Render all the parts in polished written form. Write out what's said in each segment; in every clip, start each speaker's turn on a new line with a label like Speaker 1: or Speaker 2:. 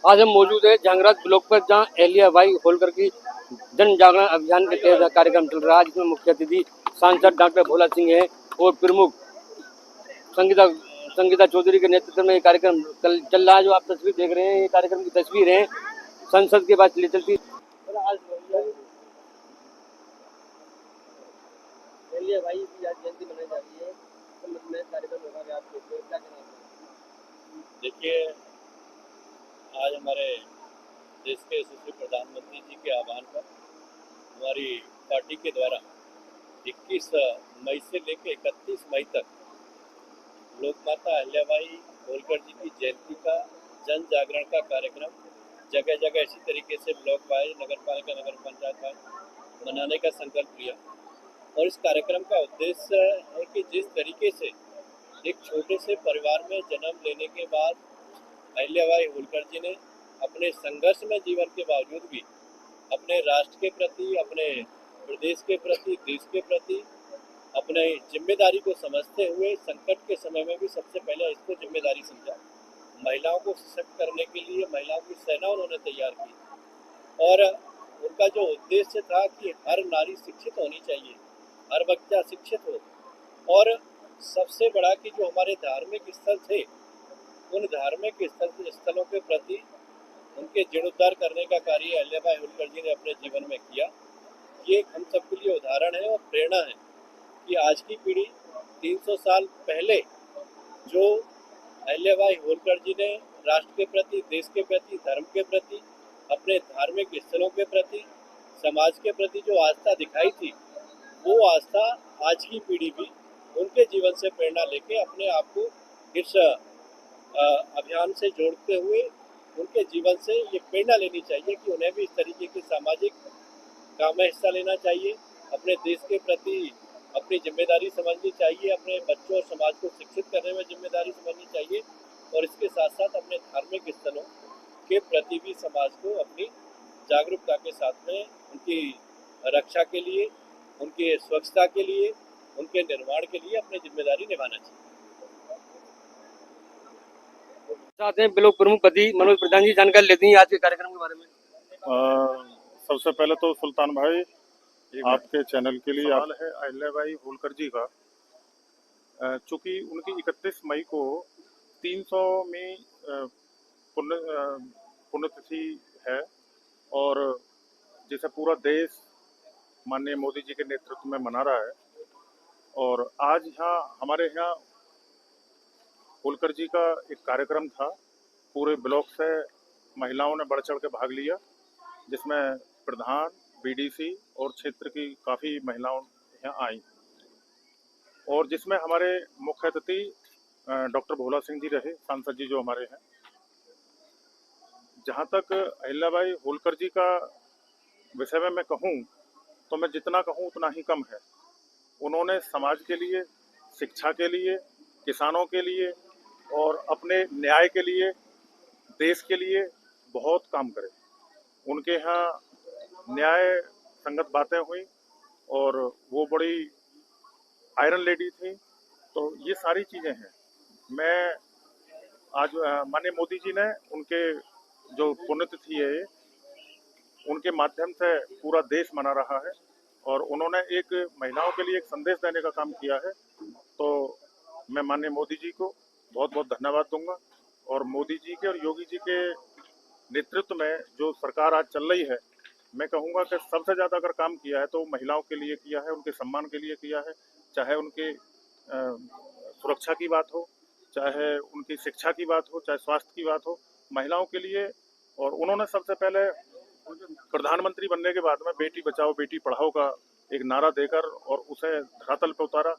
Speaker 1: आज हम मौजूद है जहांगीराज ब्लॉक पर, जहां अहिल्याबाई होलकर की जन जागरण अभियान के तहत कार्यक्रम चल रहा है, जिसमें मुख्य अतिथि सांसद डॉक्टर भोला सिंह है और प्रमुख संगीता संगीता चौधरी के नेतृत्व में ये कार्यक्रम चल रहा है। जो आप तस्वीर देख रहे हैं, ये कार्यक्रम की तस्वीर है संसद के पास चली चलती। आज अहिल्याबाई की आज जयंती मनाई जा रही है, तो कार्यक्रम होगा, आप क्या कहना है?
Speaker 2: देखिए, आज हमारे देश के यशस्वी प्रधानमंत्री जी के आह्वान पर हमारी पार्टी के द्वारा 21 मई से लेकर 31 मई तक लोकमाता अहिल्याबाई होलकर जी की जयंती का जन जागरण का कार्यक्रम जगह जगह इसी तरीके से ब्लॉक वाइज, नगर पालिका, नगर पंचायत वाइज मनाने का संकल्प लिया। और इस कार्यक्रम का उद्देश्य है कि जिस तरीके से एक छोटे से परिवार में जन्म लेने के बाद अहिल्याबाई होलकर जी ने अपने संघर्ष में जीवन के बावजूद भी अपने राष्ट्र के प्रति, अपने प्रदेश के प्रति, देश के प्रति अपने जिम्मेदारी को समझते हुए संकट के समय में भी सबसे पहले इसको जिम्मेदारी समझा। महिलाओं को सशक्त करने के लिए महिलाओं की सेना उन्होंने तैयार की और उनका जो उद्देश्य था कि हर नारी शिक्षित होनी चाहिए, हर बच्चा शिक्षित हो। और सबसे बड़ा कि जो हमारे धार्मिक स्थल थे, उन धार्मिक स्थलों के प्रति उनके जीर्णोद्धार करने का कार्य अहिल्याबाई होलकर जी ने अपने जीवन में किया। ये हम सबके लिए उदाहरण है और प्रेरणा है कि आज की पीढ़ी 300 साल पहले जो अहिल्याबाई होलकर जी ने राष्ट्र के प्रति, देश के प्रति, धर्म के प्रति, अपने धार्मिक स्थलों के प्रति, समाज के प्रति जो आस्था दिखाई थी, वो आस्था आज की पीढ़ी भी उनके जीवन से प्रेरणा लेके अपने आप को इस अभियान से जोड़ते हुए उनके जीवन से ये प्रेरणा लेनी चाहिए कि उन्हें भी इस तरीके के सामाजिक काम में हिस्सा लेना चाहिए, अपने देश के प्रति अपनी जिम्मेदारी समझनी चाहिए, अपने बच्चों और समाज को शिक्षित करने में जिम्मेदारी समझनी चाहिए और इसके साथ साथ अपने धार्मिक स्थलों के प्रति भी समाज को अपनी जागरूकता के साथ में उनकी रक्षा के लिए, उनके स्वच्छता के लिए, उनके निर्माण के लिए अपनी जिम्मेदारी निभाना चाहिए।
Speaker 1: साथ हैं ब्लॉक प्रमुख पति मनोज प्रधान जी, जानकारी लेती हैं आज के कार्यक्रम के बारे में।
Speaker 3: सबसे पहले तो सुल्तान भाई, आपके चैनल के लिए सवाल है अहिल्याबाई होलकर जी का। चूंकि उनकी 31 मई को 300वीं पुण्यतिथि है और जिसे पूरा देश माननीय मोदी जी के नेतृत्व में मना रहा है, और आज यहाँ हमारे यहाँ होलकर जी का एक कार्यक्रम था। पूरे ब्लॉक से महिलाओं ने बढ़ चढ़ के भाग लिया, जिसमें प्रधान, बीडीसी और क्षेत्र की काफ़ी महिलाओं यहाँ आई, और जिसमें हमारे मुख्य अतिथि डॉक्टर भोला सिंह जी रहे, सांसद जी जो हमारे हैं। जहाँ तक अहिल्याबाई होलकर जी का विषय में मैं कहूँ तो मैं जितना कहूँ उतना ही कम है। उन्होंने समाज के लिए, शिक्षा के लिए, किसानों के लिए और अपने न्याय के लिए, देश के लिए बहुत काम करे। उनके यहाँ न्याय संगत बातें हुई और वो बड़ी आयरन लेडी थी। तो ये सारी चीज़ें हैं। मैं आज माननीय मोदी जी ने उनके जो पुण्यतिथि है, उनके माध्यम से पूरा देश मना रहा है और उन्होंने एक महिलाओं के लिए एक संदेश देने का काम किया है। तो मैं माननीय मोदी जी को बहुत बहुत धन्यवाद दूंगा। और मोदी जी के और योगी जी के नेतृत्व में जो सरकार आज चल रही है, मैं कहूँगा कि सबसे ज़्यादा अगर काम किया है तो महिलाओं के लिए किया है, उनके सम्मान के लिए किया है। चाहे उनके सुरक्षा की बात हो, चाहे उनकी शिक्षा की बात हो, चाहे स्वास्थ्य की बात हो, महिलाओं के लिए। और उन्होंने सबसे पहले प्रधानमंत्री बनने के बाद में बेटी बचाओ बेटी पढ़ाओ का एक नारा देकर और उसे धरातल पर उतारा।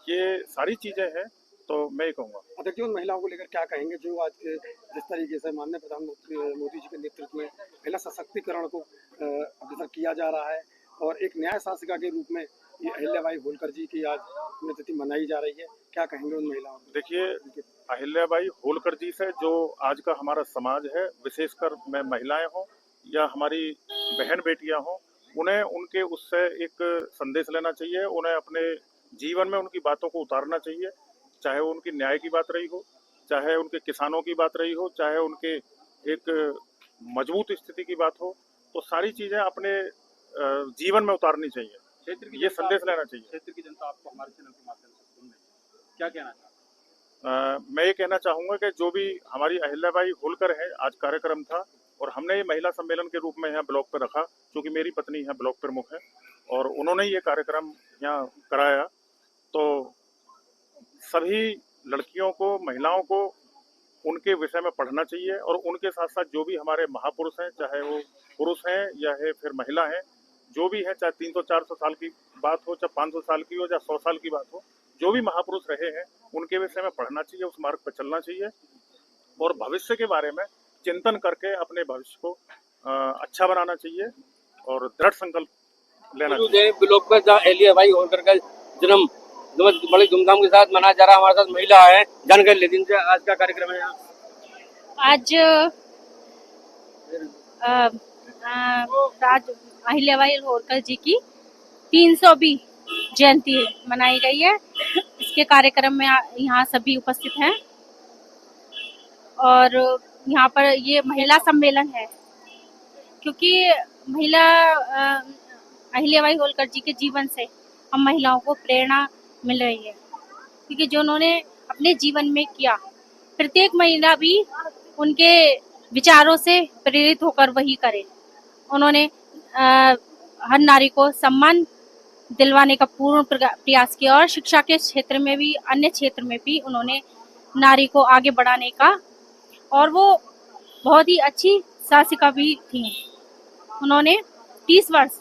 Speaker 3: ये सारी चीज़ें हैं। तो मैं ये कहूँगा।
Speaker 4: अध्यक्ष, महिलाओं को लेकर क्या कहेंगे जो आज के जिस तरीके से माननीय प्रधानमंत्री मोदी जी के नेतृत्व में महिला सशक्तिकरण को अग्रसर किया जा रहा है और एक न्याय शासिका के रूप में ये अहिल्याबाई होलकर जी की आज पुण्यतिथि मनाई जा रही है, क्या कहेंगे उन महिलाओं को?
Speaker 3: देखिए, अहिल्याबाई होलकर जी से जो आज का हमारा समाज है, विशेषकर में महिलाएं हों या हमारी बहन बेटियां हों, उन्हें उनके उससे एक संदेश लेना चाहिए। उन्हें अपने जीवन में उनकी बातों को उतारना चाहिए, चाहे वो उनकी न्याय की बात रही हो, चाहे उनके किसानों की बात रही हो, चाहे उनके एक मजबूत स्थिति की बात हो, तो सारी चीज़ें अपने जीवन में उतारनी चाहिए।
Speaker 5: क्षेत्र की
Speaker 3: ये संदेश लेना चाहिए।
Speaker 5: क्षेत्र की जनता आपको हमारे चैनल के माध्यम से सुन रही है, क्या कहना चाहते हैं?
Speaker 3: मैं ये कहना चाहूँगा कि जो भी हमारी अहिल्याबाई होलकर है, आज कार्यक्रम था और हमने ये महिला सम्मेलन के रूप में यहाँ ब्लॉक पर रखा, क्योंकि मेरी पत्नी यहाँ ब्लॉक प्रमुख है और उन्होंने ये कार्यक्रम यहाँ कराया। तो सभी लड़कियों को, महिलाओं को उनके विषय में पढ़ना चाहिए और उनके साथ साथ जो भी हमारे महापुरुष हैं, चाहे वो पुरुष हैं या है फिर महिला हैं, जो भी है, चाहे 300-400 साल की बात हो, चाहे 500 साल की हो, या 100 साल की बात हो, जो भी महापुरुष रहे हैं उनके विषय में पढ़ना चाहिए, उस मार्ग पर चलना चाहिए और भविष्य के बारे में चिंतन करके अपने भविष्य को अच्छा बनाना चाहिए और दृढ़ संकल्प लेना चाहिए।
Speaker 1: ब्लॉक पर जहाँ अहिल्याबाई होलकर का जन्म बड़ी धूमधाम के साथ मनाया जा रहा है, हमारे साथ महिला है, जानकारी लेते हैं। आज का कार्यक्रम है यहाँ
Speaker 6: आज राज अहिल्याबाई होलकर जी की 300वीं जयंती मनाई गई है। इसके कार्यक्रम में यहाँ सभी उपस्थित हैं और यहाँ पर ये महिला सम्मेलन है, क्योंकि महिला अहिल्याबाई होलकर जी के जीवन से हम महिलाओं को प्रेरणा मिल रही है, क्योंकि जो उन्होंने अपने जीवन में किया, प्रत्येक महिला भी उनके विचारों से प्रेरित होकर वही करे। उन्होंने हर नारी को सम्मान दिलवाने का पूर्ण प्रयास किया और शिक्षा के क्षेत्र में भी, अन्य क्षेत्र में भी उन्होंने नारी को आगे बढ़ाने का, और वो बहुत ही अच्छी शासिका भी थी। उन्होंने 30 वर्ष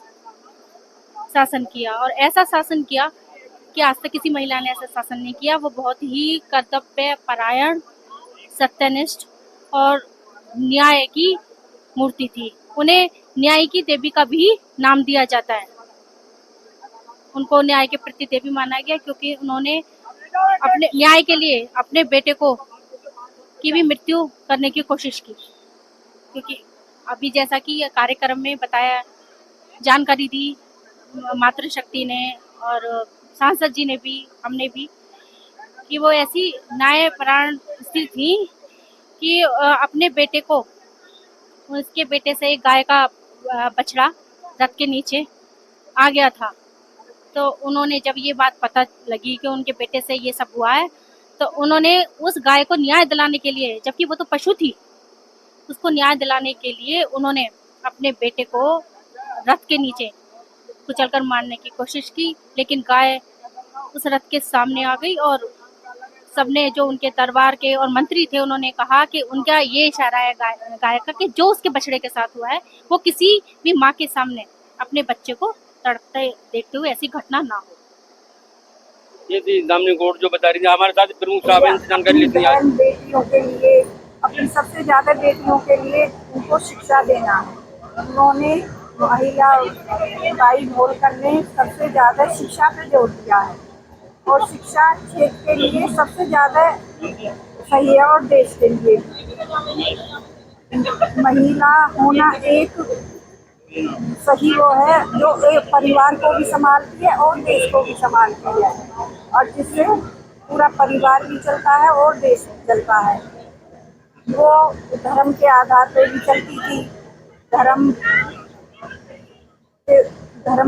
Speaker 6: शासन किया और ऐसा शासन किया कि आज तक किसी महिला ने ऐसा शासन नहीं किया। वो बहुत ही कर्तव्य परायण, सत्यनिष्ठ और न्याय की मूर्ति थी। उन्हें न्याय की देवी का भी नाम दिया जाता है। उनको न्याय के प्रति देवी माना गया, क्योंकि उन्होंने अपने न्याय के लिए अपने बेटे को की भी मृत्यु करने की कोशिश की। क्योंकि अभी जैसा कि कार्यक्रम में बताया, जानकारी दी मातृशक्ति ने और सांसद जी ने भी, हमने भी, कि वो ऐसी न्यायपरायण स्त्री थी कि अपने बेटे को, उसके बेटे से एक गाय का बछड़ा रथ के नीचे आ गया था। तो उन्होंने जब ये बात पता लगी कि उनके बेटे से ये सब हुआ है, तो उन्होंने उस गाय को न्याय दिलाने के लिए, जबकि वो तो पशु थी, उसको न्याय दिलाने के लिए उन्होंने अपने बेटे को रथ के नीचे कुचलकर मारने की कोशिश की, लेकिन गाय उस रथ के सामने आ गई और सबने, जो उनके दरबार के और मंत्री थे, उन्होंने कहा कि उनका ये इशारा है गाय का कि जो उसके बछड़े के साथ हुआ है वो किसी भी माँ के सामने अपने बच्चे को तड़पते देखते हुए ऐसी घटना ना हो।
Speaker 1: ये थी दामिनी गौड़ जो बता रही थी। हमारे साथ प्रमुख साहब हैं, जानकारी लेते हैं।
Speaker 7: बेटियों के लिए, अपनी सबसे ज्यादा बेटियों के लिए उनको शिक्षा देना है। उन्होंने अहिल्याबाई होलकर ने सबसे ज्यादा शिक्षा पे जोर दिया है और शिक्षा क्षेत्र के लिए सबसे ज्यादा सही है और देश के लिए महिला होना एक सही वो है जो एक परिवार को भी संभालती है और देश को भी संभालती है, और जिससे पूरा परिवार भी चलता है और देश भी चलता है। वो धर्म के आधार पर भी चलती थी, धर्म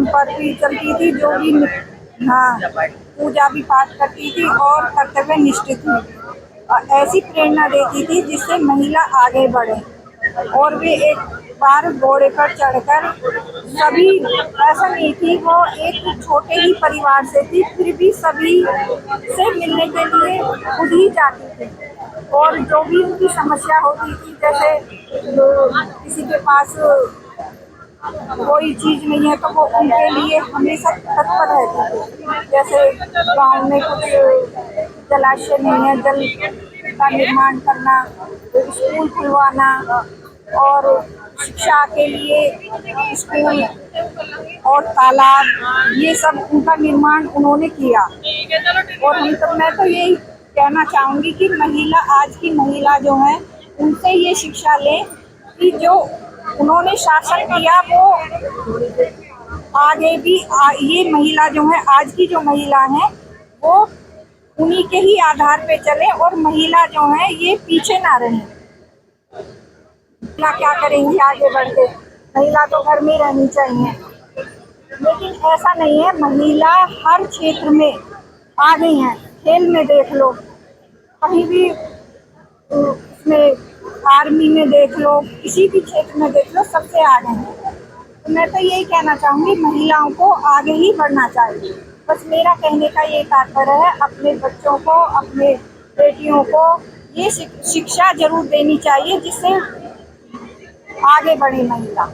Speaker 7: पर भी चलती थी, जो भी पूजा भी पाठ करती थी और कर्तव्य निष्ठ थी और ऐसी प्रेरणा देती थी जिससे महिला आगे बढ़े। और वे एक बार घोड़े पर चढ़कर, सभी ऐसा नहीं थी, वो एक छोटे ही परिवार से थी, फिर भी सभी से मिलने के लिए खुद ही जाती थी और जो भी उनकी समस्या होती थी, जैसे किसी के पास कोई चीज नहीं है तो वो उनके लिए हमेशा तत्पर रहती थी। जैसे गांव में कुछ जलाशय नहीं है, जल का निर्माण करना, स्कूल खुलवाना और शिक्षा के लिए स्कूल और तालाब, ये सब उनका निर्माण उन्होंने किया। और मैं तो यही कहना चाहूँगी कि महिला, आज की महिला जो है, उनसे ये शिक्षा ले कि जो उन्होंने शासन किया वो आगे भी ये महिला जो है, आज की जो महिला है, वो उन्हीं के ही आधार पे चले और महिला जो है ये पीछे ना रहे। महिला क्या करेंगी आगे बढ़ के, महिला तो घर में रहनी चाहिए। लेकिन ऐसा नहीं है, महिला हर क्षेत्र में आ गई हैं। खेल में देख लो, कहीं भी उसमें आर्मी में देख लो, किसी भी क्षेत्र में देख लो, सबसे आगे हैं। तो मैं तो यही कहना चाहूँगी, महिलाओं को आगे ही बढ़ना चाहिए। बस मेरा कहने का ये तात्पर्य है, अपने बच्चों को, अपने बेटियों को ये शिक्षा जरूर देनी चाहिए, जिससे आगे बढ़े महिला।